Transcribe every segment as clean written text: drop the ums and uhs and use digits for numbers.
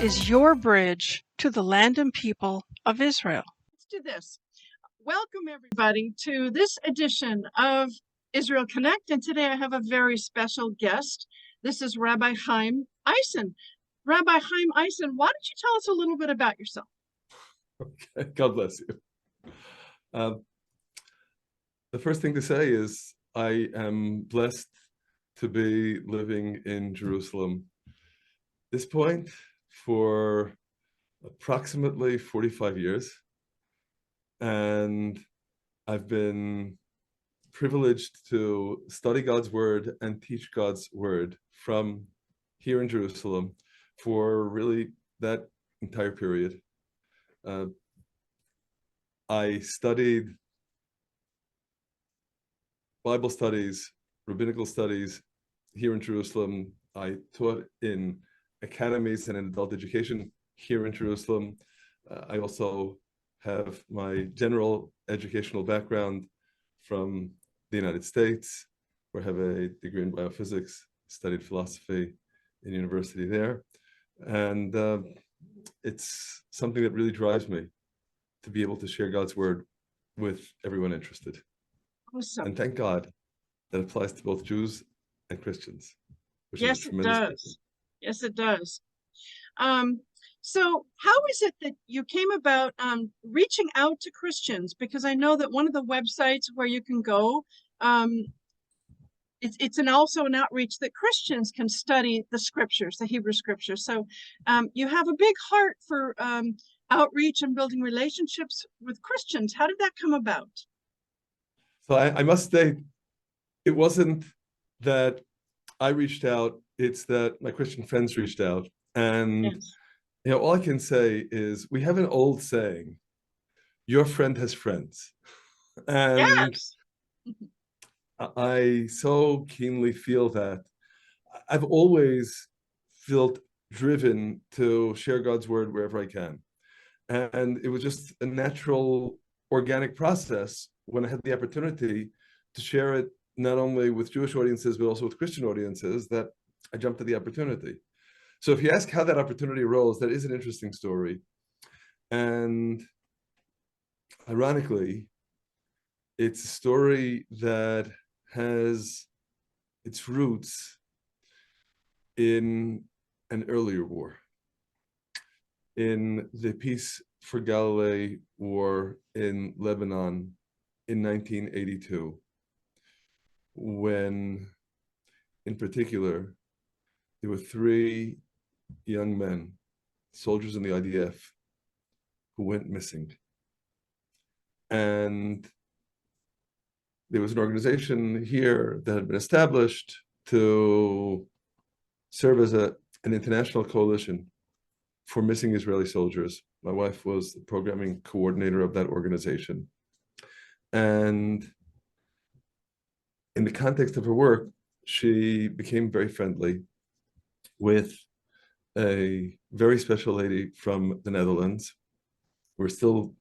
is your bridge to the land and people of Israel. Let's do this. Welcome, everybody, to this edition of Israel Connect. And today I have a very special guest. This is Rabbi Chaim Eisen. Rabbi Chaim Eisen, why don't you tell us a little bit about yourself? Okay, God bless you. The first thing to say is I am blessed to be living in Jerusalem at this point for approximately 45 years. And I've been privileged to study God's word and teach God's word from here in Jerusalem for really that entire period. I studied Bible studies, rabbinical studies here in Jerusalem. I taught in academies and in adult education here in Jerusalem. I also have my general educational background from the United States, where I have a degree in biophysics, studied philosophy in university there. And it's something that really drives me to be able to share God's word with everyone interested. Awesome. And thank God that applies to both Jews and Christians. Yes, it does. Yes, it does. So how is it that you came about reaching out to Christians? Because I know that one of the websites where you can go, it's also an outreach that Christians can study the scriptures, the Hebrew scriptures. So you have a big heart for outreach and building relationships with Christians. How did that come about? So I must say, it wasn't that I reached out, it's that my Christian friends reached out. And Yes. You know, all I can say is we have an old saying, your friend has friends. And Yes. I so keenly feel that. I've always felt driven to share God's word wherever I can. And it was just a natural, organic process when I had the opportunity to share it not only with Jewish audiences, but also with Christian audiences, that I jumped at the opportunity. So if you ask how that opportunity arose, that is an interesting story. And ironically, it's a story that has its roots in an earlier war, in the Peace for Galilee War in Lebanon in 1982, when, in particular, there were 3 young men, soldiers in the IDF, who went missing. And there was an organization here that had been established to serve as an international coalition for missing Israeli soldiers. My wife was the programming coordinator of that organization. And in the context of her work, she became very friendly with a very special lady from the Netherlands. We're still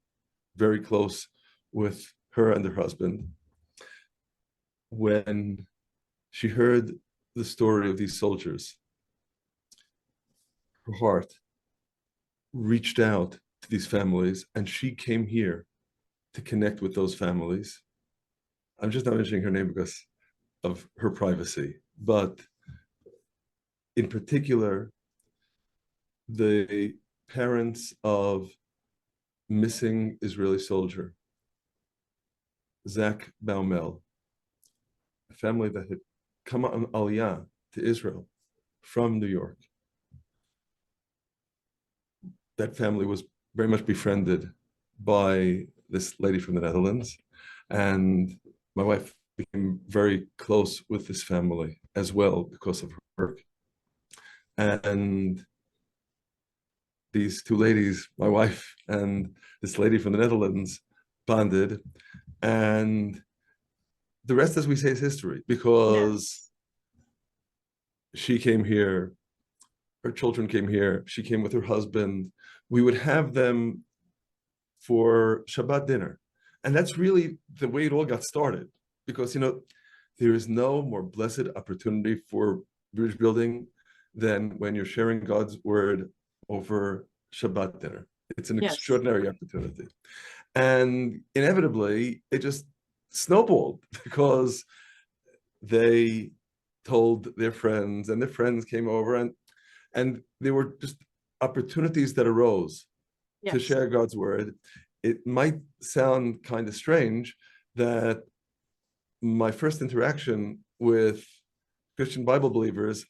very close with her and her husband. When she heard the story of these soldiers, her heart reached out to these families, and she came here to connect with those families. I'm just not mentioning her name because of her privacy, but in particular, the parents of missing Israeli soldier, Zech, a family that had come on Aliyah to Israel from New York. That family was very much befriended by this lady from the Netherlands, and my wife became very close with this family as well because of her work. And these 2 ladies, my wife and this lady from the Netherlands, bonded, and the rest, as we say, is history, because she came here, her children came here, she came with her husband. We would have them for Shabbat dinner. And that's really the way it all got started, because, you know, there is no more blessed opportunity for bridge building than when you're sharing God's word over Shabbat dinner. It's an Yes. extraordinary opportunity. And inevitably, it just snowballed because they told their friends, and their friends came over, and there were just opportunities that arose to Yes. share God's word. It might sound kind of strange that my first interaction with Christian Bible believers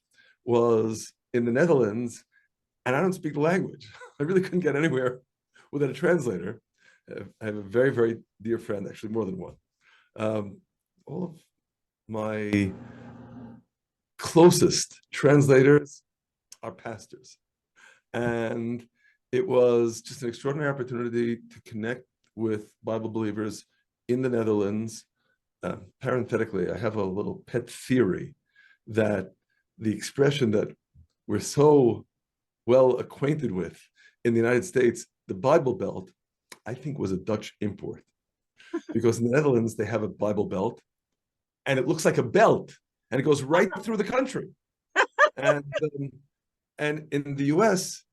was in the Netherlands, and I don't speak the language. I really couldn't get anywhere without a translator. I have a very, very dear friend, actually more than one. All of my closest translators are pastors. And it was just an extraordinary opportunity to connect with Bible believers in the Netherlands. Parenthetically, I have a little pet theory that the expression that we're so well acquainted with in the United States, the Bible Belt, I think was a Dutch import. Because in the Netherlands, they have a Bible Belt, and it looks like a belt, and it goes right through the country. And in the US,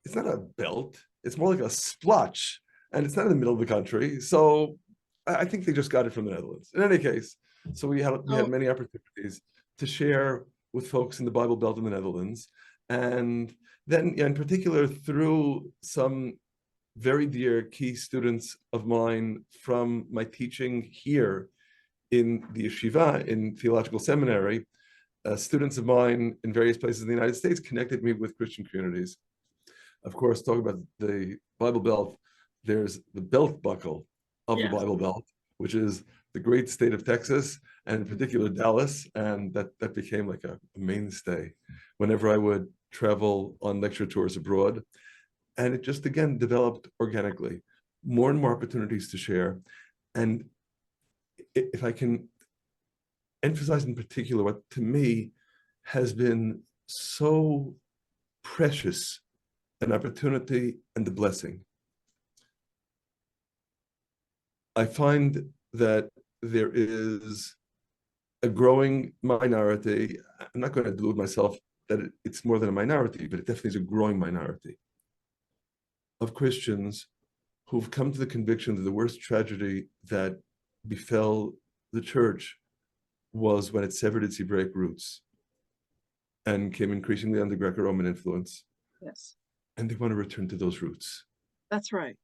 it's not a belt, it's more like a splotch, and it's not in the middle of the country. So I think they just got it from the Netherlands. In any case, so we had many opportunities to share with folks in the Bible Belt in the Netherlands. And then in particular, through some very dear key students of mine from my teaching here in the yeshiva, in theological seminary, students of mine in various places in the United States connected me with Christian communities. Of course, talking about the Bible Belt, there's the belt buckle of the Bible Belt, which is the great state of Texas, and in particular Dallas, and that became like a mainstay whenever I would travel on lecture tours abroad. And it just, again, developed organically, more and more opportunities to share. And if I can emphasize in particular what to me has been so precious an opportunity and a blessing, I find that there is a growing minority. I'm not going to delude myself that it's more than a minority, but it definitely is a growing minority of Christians who've come to the conviction that the worst tragedy that befell the church was when it severed its Hebraic roots and came increasingly under Greco-Roman influence. Yes. And they want to return to those roots. That's right.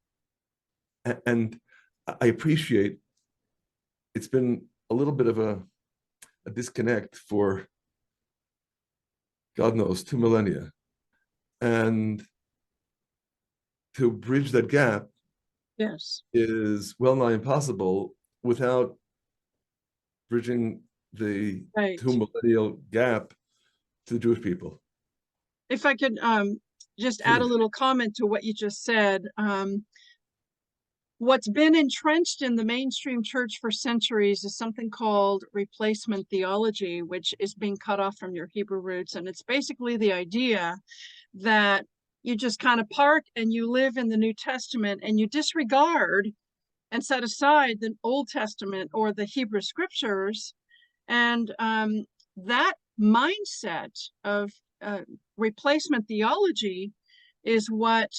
And I appreciate it's been a little bit of a disconnect for, God knows, 2 millennia. And to bridge that gap is well nigh impossible without bridging the 2 millennial gap to the Jewish people. If I could just add a little comment to what you just said. What's been entrenched in the mainstream church for centuries is something called replacement theology, which is being cut off from your Hebrew roots. And it's basically the idea that you just kind of park and you live in the New Testament and you disregard and set aside the Old Testament or the Hebrew scriptures. And that mindset of replacement theology is what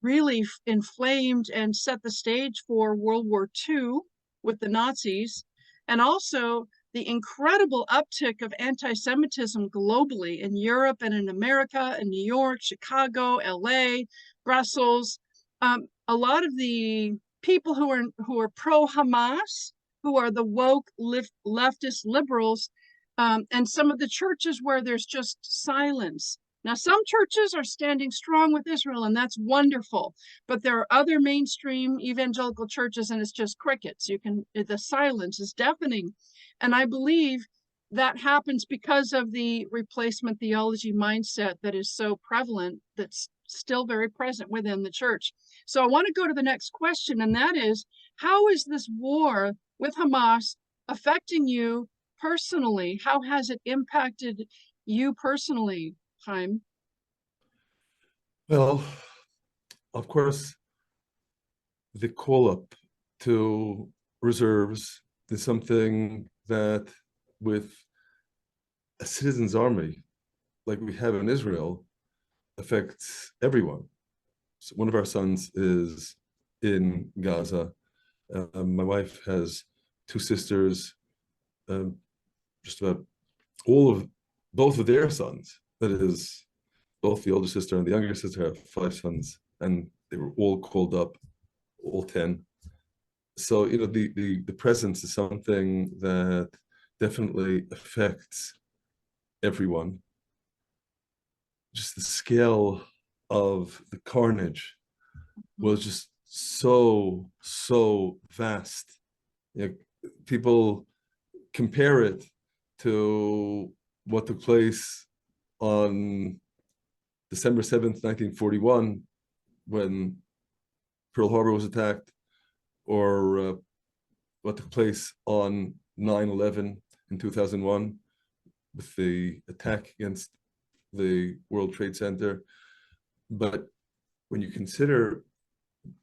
really inflamed and set the stage for World War II with the Nazis, and also the incredible uptick of anti-Semitism globally in Europe and in America, in New York, Chicago, LA, Brussels. A lot of the people who are pro-Hamas, who are the woke leftist liberals, and some of the churches where there's just silence. Now, some churches are standing strong with Israel, and that's wonderful. But there are other mainstream evangelical churches, and it's just crickets. The silence is deafening. And I believe that happens because of the replacement theology mindset that is so prevalent, that's still very present within the church. So I want to go to the next question, and that is, how is this war with Hamas affecting you personally? How has it impacted you personally, Chaim? Well, of course, the call up to reserves is something that, with a citizens' army like we have in Israel, affects everyone. So one of our sons is in Gaza. My wife has two sisters. Just about both of their sons, that is, both the older sister and the younger sister, have 5 sons, and they were all called up, all 10. So, the presence is something that definitely affects everyone. Just the scale of the carnage was just so vast. People compare it to what took place on December 7th, 1941, when Pearl Harbor was attacked, or what took place on 9/11 in 2001 with the attack against the World Trade Center. But when you consider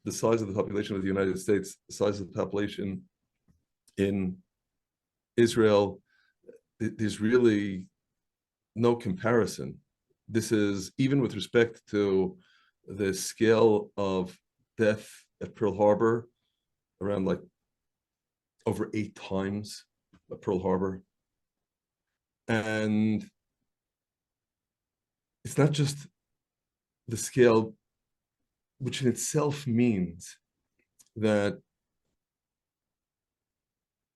the size of the population of the United States, the size of the population in Israel, there's really no comparison. This is, even with respect to the scale of death at Pearl Harbor, around like over 8 times at Pearl Harbor. And it's not just the scale, which in itself means that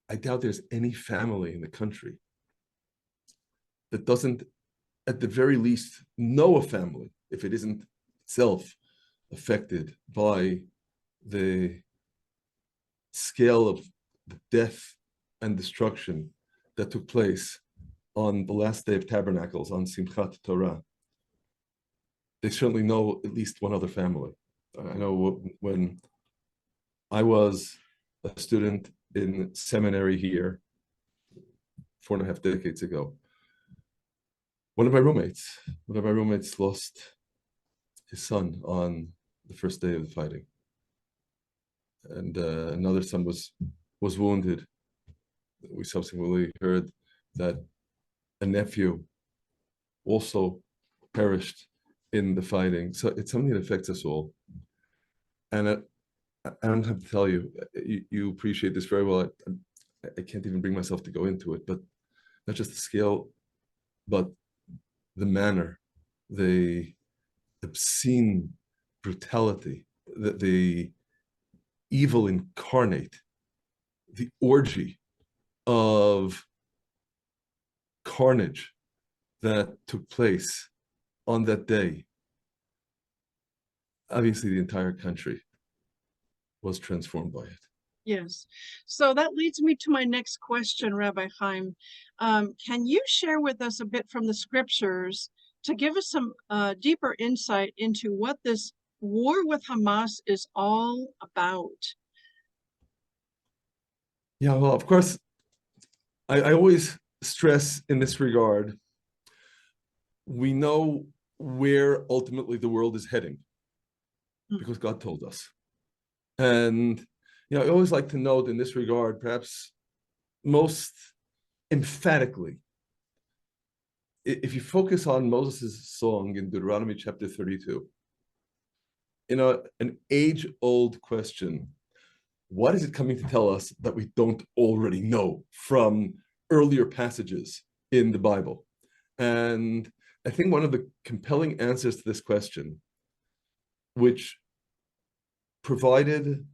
I doubt there's any family in the country that doesn't, at the very least, know a family, if it isn't itself affected by the scale of the death and destruction that took place on the last day of Tabernacles, on Simchat Torah. They certainly know at least one other family. I know when I was a student in seminary here 4.5 decades ago, one of my roommates lost his son on the first day of the fighting, and another son was wounded. We subsequently heard that a nephew also perished in the fighting. So it's something that affects us all. And I don't have to tell you, you appreciate this very well. I can't even bring myself to go into it, but not just the scale, but the manner, the obscene brutality, the evil incarnate, the orgy of carnage that took place on that day. Obviously, the entire country was transformed by it. Yes. So that leads me to my next question, Rabbi Chaim. Can you share with us a bit from the scriptures to give us some deeper insight into what this war with Hamas is all about? Yeah, well, of course, I always stress in this regard, we know where ultimately the world is heading because God told us. And I always like to note in this regard, perhaps most emphatically, if you focus on Moses' song in Deuteronomy chapter 32, an age-old question, what is it coming to tell us that we don't already know from earlier passages in the Bible? And I think one of the compelling answers to this question, which provided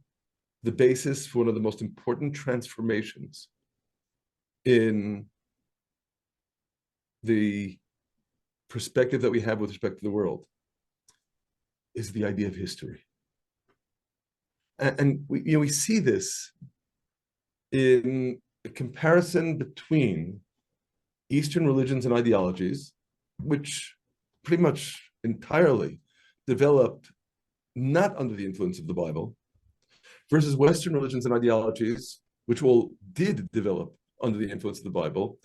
the basis for one of the most important transformations in the perspective that we have with respect to the world, is the idea of history. And we see this in a comparison between Eastern religions and ideologies, which pretty much entirely developed not under the influence of the Bible, versus Western religions and ideologies, which all did develop under the influence of the Bible.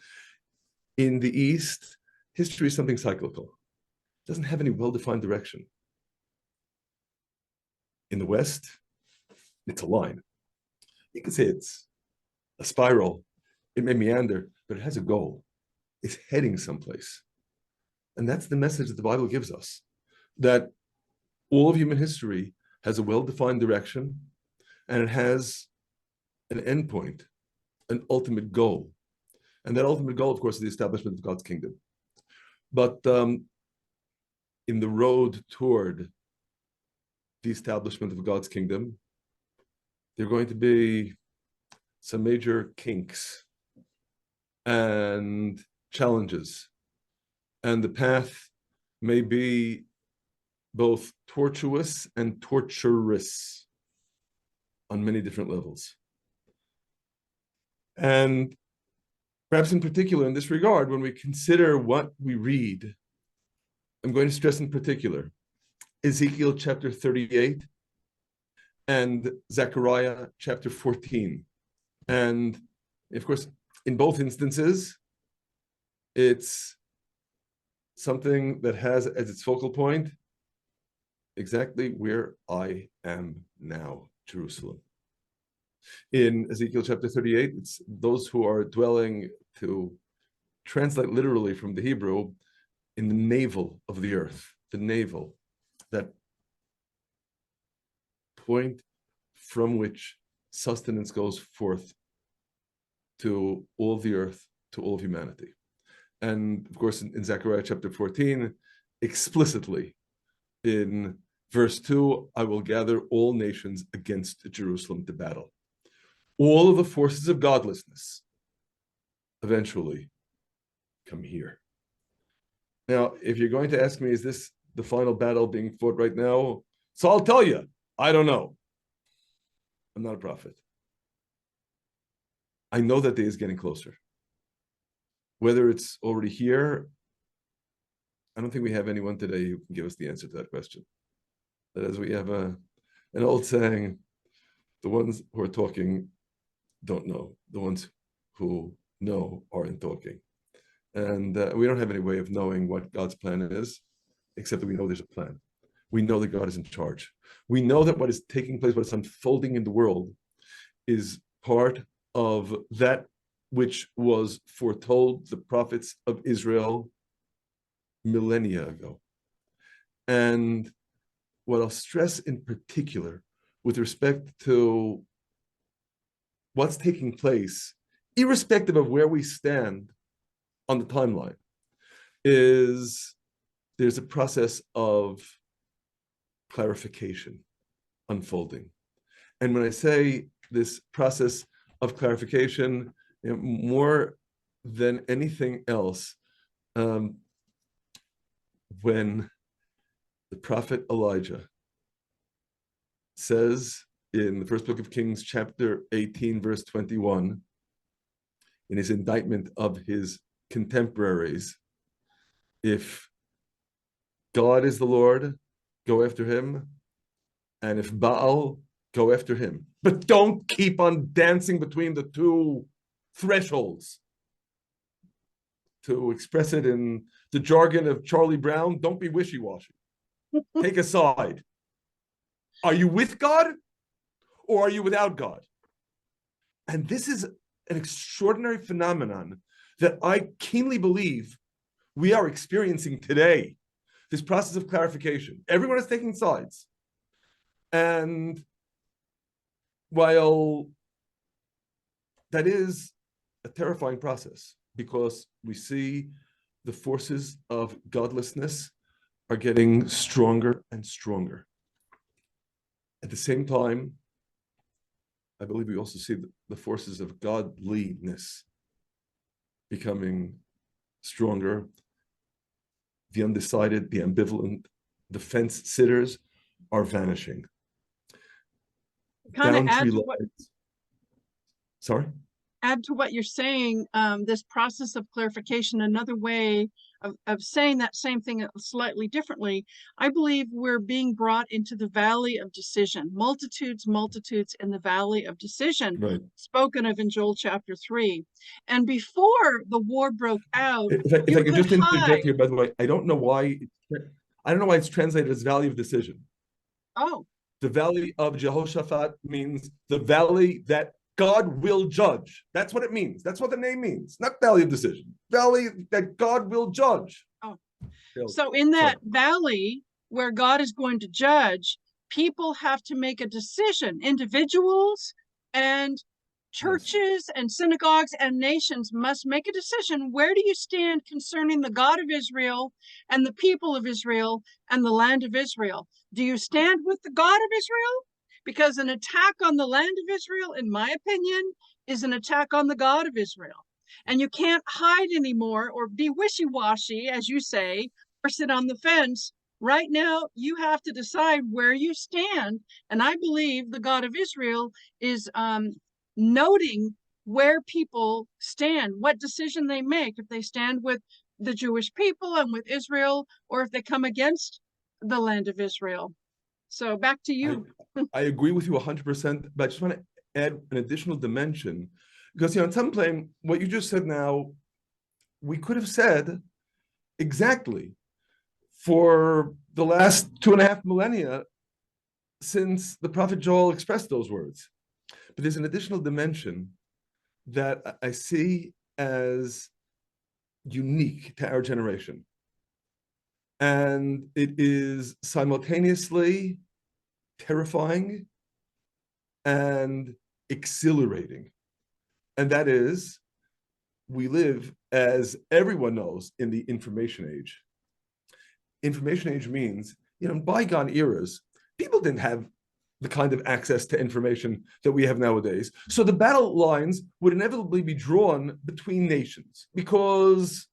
In the East, history is something cyclical. It doesn't have any well-defined direction. In the West, it's a line. You could say it's a spiral. It may meander, but it has a goal. It's heading someplace. And that's the message that the Bible gives us. that all of human history has a well-defined direction, and it has an endpoint, an ultimate goal. And that ultimate goal, of course, is the establishment of God's kingdom. But in the road toward the establishment of God's kingdom, there are going to be some major kinks and challenges. And the path may be both tortuous and torturous on many different levels. And perhaps in particular in this regard, when we consider what we read, I'm going to stress in particular Ezekiel chapter 38 and Zechariah chapter 14. And of course, in both instances, it's something that has as its focal point exactly where I am now, Jerusalem. In Ezekiel chapter 38, it's those who are dwelling, to translate literally from the Hebrew, in the navel of the earth, the navel, that point from which sustenance goes forth to all of the earth, to all of humanity. And of course, in Zechariah chapter 14, explicitly in verse 2, I will gather all nations against Jerusalem to battle. All of the forces of godlessness eventually come here. Now, if you're going to ask me, is this the final battle being fought right now? So I'll tell you, I don't know. I'm not a prophet. I know that day is getting closer. Whether it's already here, I don't think we have anyone today who can give us the answer to that question. That is, we have an old saying, the ones who are talking don't know. The ones who know aren't talking. And we don't have any way of knowing what God's plan is, except that we know there's a plan. We know that God is in charge. We know that what is taking place, what is unfolding in the world, is part of that which was foretold the prophets of Israel millennia ago. And what I'll stress in particular with respect to what's taking place, irrespective of where we stand on the timeline, is there's a process of clarification unfolding. And when I say this process of clarification, more than anything else, when the prophet Elijah says in the first book of Kings, chapter 18, verse 21, in his indictment of his contemporaries, if God is the Lord, go after him, and if Baal, go after him. But don't keep on dancing between the two thresholds. To express it in the jargon of Charlie Brown, don't be wishy-washy. Take a side. Are you with God or are you without God? And this is an extraordinary phenomenon that I keenly believe we are experiencing today. This process of clarification. Everyone is taking sides. And while that is a terrifying process, because we see the forces of godlessness are getting stronger and stronger. At the same time, I believe we also see the forces of godliness becoming stronger. The undecided, the ambivalent, the fence sitters are vanishing. Kind of add to what, sorry? Add to what you're saying, this process of clarification, another way of saying that same thing slightly differently. I believe we're being brought into the valley of decision. Multitudes in the valley of decision, right, spoken of in Joel chapter 3. And before the war broke out, if I could just interject here, by the way, I don't know why it's translated as valley of decision. Oh. The valley of Jehoshaphat means the valley that God will judge. That's what it means. That's what the name means. Not valley of decision. Valley that God will judge. Oh. So in that valley, where God is going to judge, people have to make a decision. Individuals and churches and synagogues and nations must make a decision. Where do you stand concerning the God of Israel and the people of Israel and the land of Israel? Do you stand with the God of Israel? Because an attack on the land of Israel, in my opinion, is an attack on the God of Israel. And you can't hide anymore or be wishy-washy, as you say, or sit on the fence. Right now, you have to decide where you stand. And I believe the God of Israel is noting where people stand, what decision they make, if they stand with the Jewish people and with Israel, or if they come against the land of Israel. So back to you. I agree with you 100%, but I just want to add an additional dimension, because in some plane, what you just said now, we could have said exactly for the last 2.5 millennia since the prophet Joel expressed those words. But there's an additional dimension that I see as unique to our generation. And it is simultaneously terrifying and exhilarating. And that is, we live, as everyone knows, in the information age. Information age means, in bygone eras, people didn't have the kind of access to information that we have nowadays. So the battle lines would inevitably be drawn between nations, because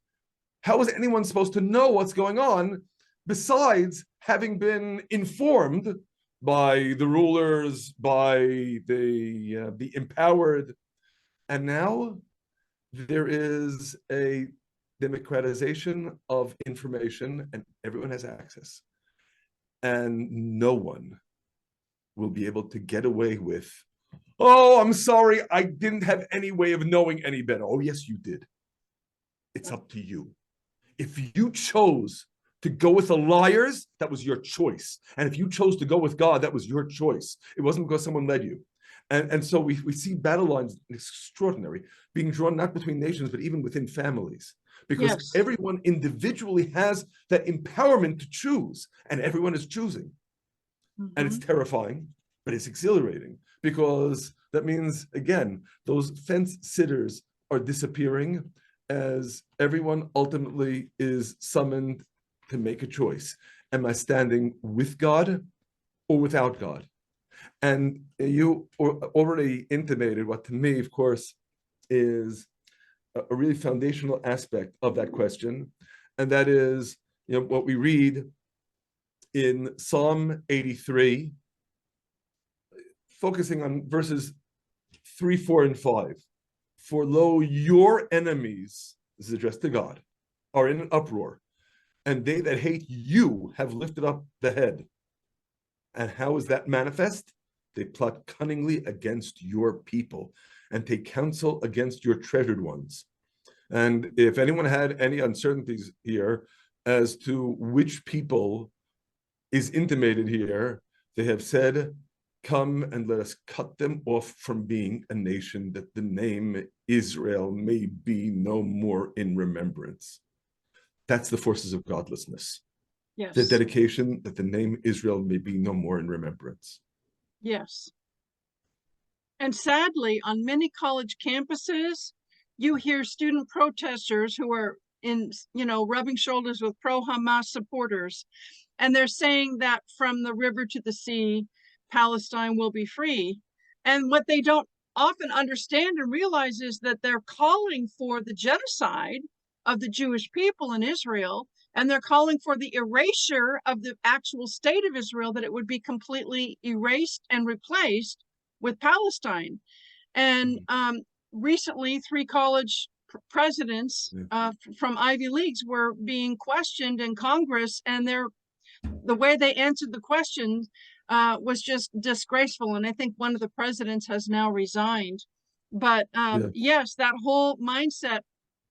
how was anyone supposed to know what's going on besides having been informed by the rulers, by the empowered? And now there is a democratization of information, and everyone has access. And no one will be able to get away with, oh, I'm sorry, I didn't have any way of knowing any better. Oh, yes, you did. It's up to you. If you chose to go with the liars, that was your choice. And if you chose to go with God, that was your choice. It wasn't because someone led you. And so we see battle lines extraordinary, being drawn not between nations, but even within families. Because everyone individually has that empowerment to choose, and everyone is choosing. And it's terrifying, but it's exhilarating, because that means, again, those fence sitters are disappearing as everyone ultimately is summoned to make a choice. Am I standing with God or without God? And you already intimated what, to me, of course, is a really foundational aspect of that question. And that is, what we read in Psalm 83, focusing on verses 3, 4, and 5. For lo, your enemies, this is addressed to God, are in an uproar, and they that hate you have lifted up the head. And how is that manifest? They plot cunningly against your people and take counsel against your treasured ones. And if anyone had any uncertainties here as to which people is intimated here, they have said, come and let us cut them off from being a nation, that the name Israel may be no more in remembrance. That's the forces of godlessness. Yes. The dedication that the name Israel may be no more in remembrance. Yes. And sadly, on many college campuses, you hear student protesters who are rubbing shoulders with pro-Hamas supporters. And they're saying that from the river to the sea, Palestine will be free. And what they don't often understand and realize is that they're calling for the genocide of the Jewish people in Israel, and they're calling for the erasure of the actual state of Israel, that it would be completely erased and replaced with Palestine. And recently, 3 college presidents from Ivy Leagues were being questioned in Congress, and the way they answered the question was just disgraceful. And I think one of the presidents has now resigned. But yes, that whole mindset,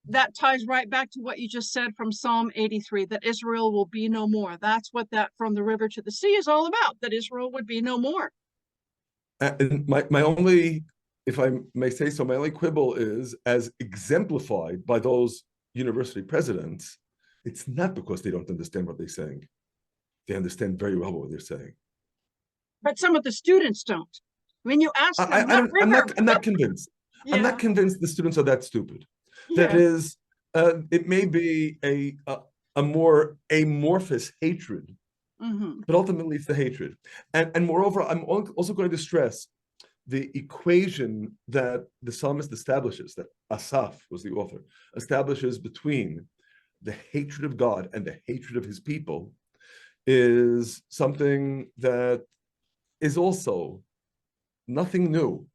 that ties right back to what you just said from Psalm 83, that Israel will be no more. That's what that from the river to the sea is all about, that Israel would be no more. And my only, if I may say so, my only quibble is, as exemplified by those university presidents, it's not because they don't understand what they're saying. they understand very well what they're saying. But some of the students don't. When you ask them, I'm not convinced. Yeah. I'm not convinced the students are that stupid. That Yeah. is, it may be a more amorphous hatred, but ultimately it's the hatred. And moreover, I'm also going to stress the equation that the psalmist establishes, that Asaph was the author, establishes between the hatred of God and the hatred of his people, is something that is also nothing new.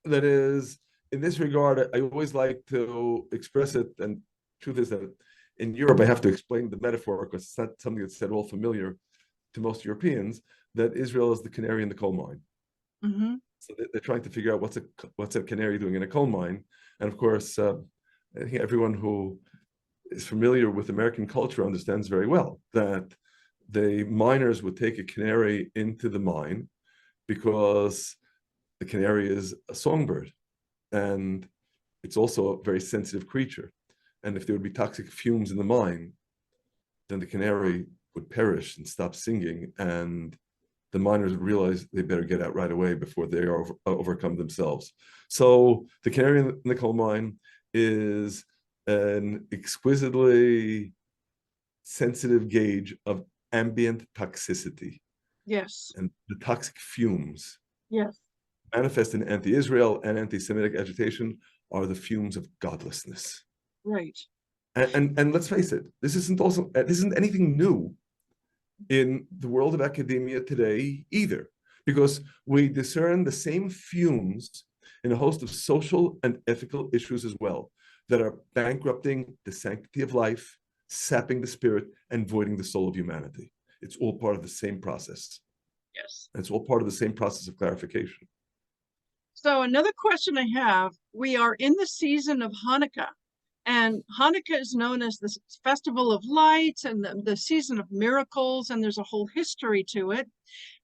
That is, in this regard, I always like to express it, and truth is that in Europe, I have to explain the metaphor because it's not something that's at all familiar to most Europeans, that Israel is the canary in the coal mine. So they're trying to figure out what's a canary doing in a coal mine. And of course, I think everyone who is familiar with American culture understands very well that the miners would take a canary into the mine because the canary is a songbird, and it's also a very sensitive creature. And if there would be toxic fumes in the mine, then the canary would perish and stop singing, and the miners would realize they better get out right away before they are overcome themselves. So the canary in the coal mine is an exquisitely sensitive gauge of ambient toxicity. Yes. And the toxic fumes, yes, manifest in anti-Israel and anti-Semitic agitation, are the fumes of godlessness. Right. And let's face it, this isn't anything new in the world of academia today either, because we discern the same fumes in a host of social and ethical issues as well, that are bankrupting the sanctity of life, sapping the spirit, and voiding the soul of humanity. It's all part of the same process. Yes. And it's all part of the same process of clarification. So another question I have, we are in the season of Hanukkah, and Hanukkah is known as the festival of lights and the season of miracles, and there's a whole history to it.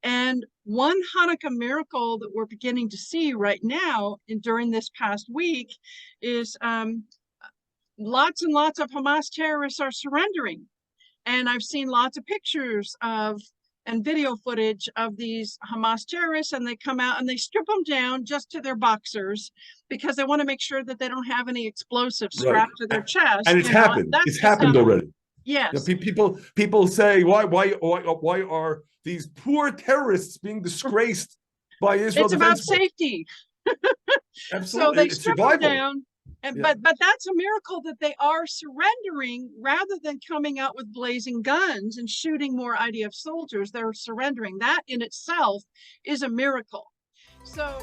And one Hanukkah miracle that we're beginning to see right now during this past week is lots and lots of Hamas terrorists are surrendering. And I've seen lots of pictures of and video footage of these Hamas terrorists, and they come out and they strip them down just to their boxers because they want to make sure that they don't have any explosives strapped to their chest. And it's happened. It's happened already. Yes. You know, people say, why are these poor terrorists being disgraced by Israel? It's about safety. Absolutely. So they it's strip survival. them down. And, Yeah. but that's a miracle that they are surrendering rather than coming out with blazing guns and shooting more IDF soldiers. They're surrendering. That in itself is a miracle. So